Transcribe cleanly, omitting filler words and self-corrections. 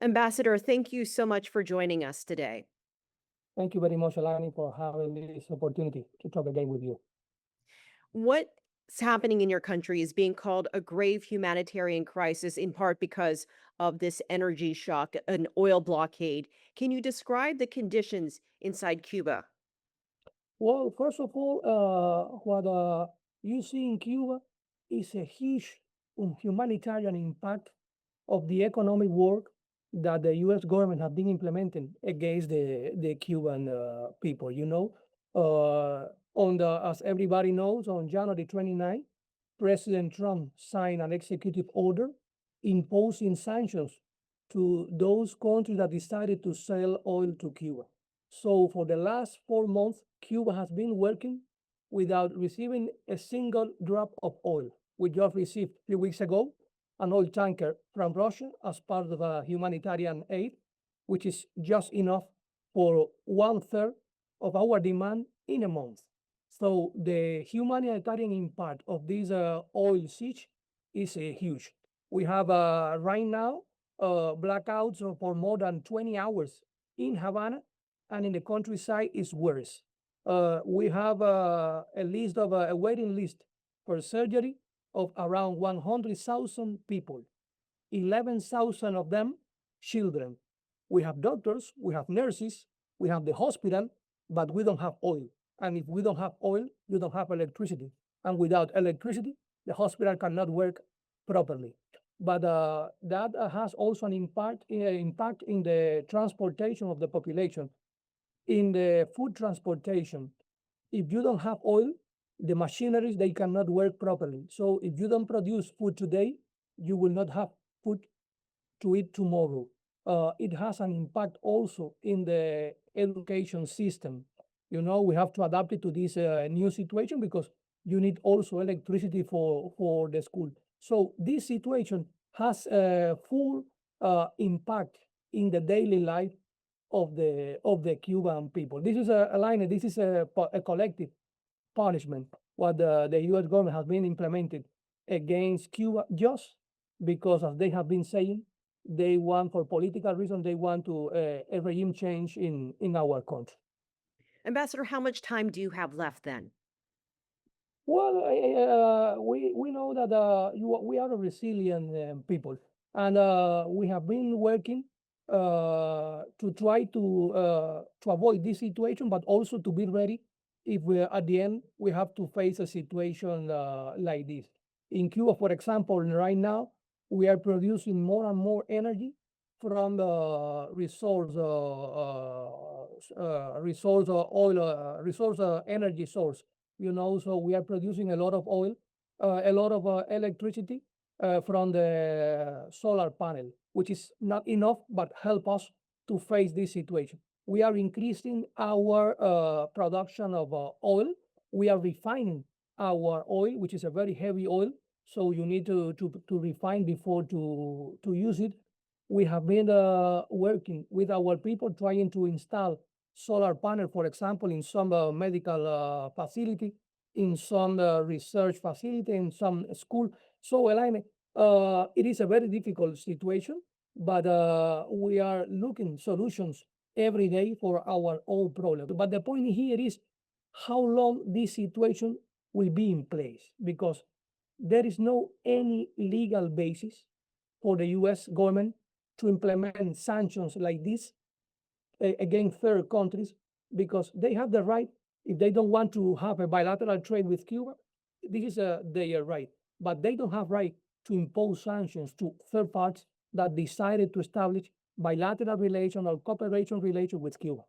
Ambassador, thank you so much for joining us today. Thank you very much, Alani, for having this opportunity to talk again with you. What's happening in your country is being called a grave humanitarian crisis, in part because of this energy shock, an oil blockade. Can you describe the conditions inside Cuba? Well, first of all, what you see in Cuba is a huge humanitarian impact of the economic work that the U.S. government has been implementing against the Cuban people. As everybody knows, on January 29, President Trump signed an executive order imposing sanctions to those countries that decided to sell oil to Cuba. So for the last 4 months, Cuba has been working without receiving a single drop of oil. We just received 3 weeks ago an oil tanker from Russia as part of a humanitarian aid, which is just enough for 1/3 of our demand in a month. So the humanitarian impact of this oil siege is huge. We have right now blackouts for more than 20 hours in Havana, and in the countryside is worse. We have a waiting list for surgery of around 100,000 people, 11,000 of them children. We have doctors, we have nurses, we have the hospital, but we don't have oil. And if we don't have oil, you don't have electricity. And without electricity, the hospital cannot work properly. But that has also an impact in the transportation of the population. In the food transportation, if you don't have oil, the machineries, they cannot work properly. So if you don't produce food today, you will not have food to eat tomorrow. It has an impact also in the education system. We have to adapt it to this new situation because you need also electricity for the school. So this situation has a full impact in the daily life of the Cuban people. This is a line. This is a collective punishment what the U.S. government has been implemented against Cuba just because, as they have been saying, they want, for political reasons, they want to a regime change in our country. Ambassador, how much time do you have left then? Well, we know that we are a resilient people, and we have been working to try to avoid this situation, but also to be ready if we at the end we have to face a situation like this. In Cuba, for example, right now we are producing more and more energy from the resource energy source. So we are producing a lot of oil, a lot of electricity from the solar panel, which is not enough, but help us to face this situation. We are increasing our production of oil. We are refining our oil, which is a very heavy oil, so you need to refine before to use it. We have been working with our people trying to install solar panel, for example, in some medical facility, in some research facility, in some school. So, Elaine, it is a very difficult situation, but we are looking solutions every day for our own problem. But the point here is how long this situation will be in place, because there is no any legal basis for the U.S. government to implement sanctions like this against third countries, because they have the right, if they don't want to have a bilateral trade with Cuba, this is their right, but they don't have right to impose sanctions to third parties that decided to establish bilateral relation or cooperation relation with Cuba.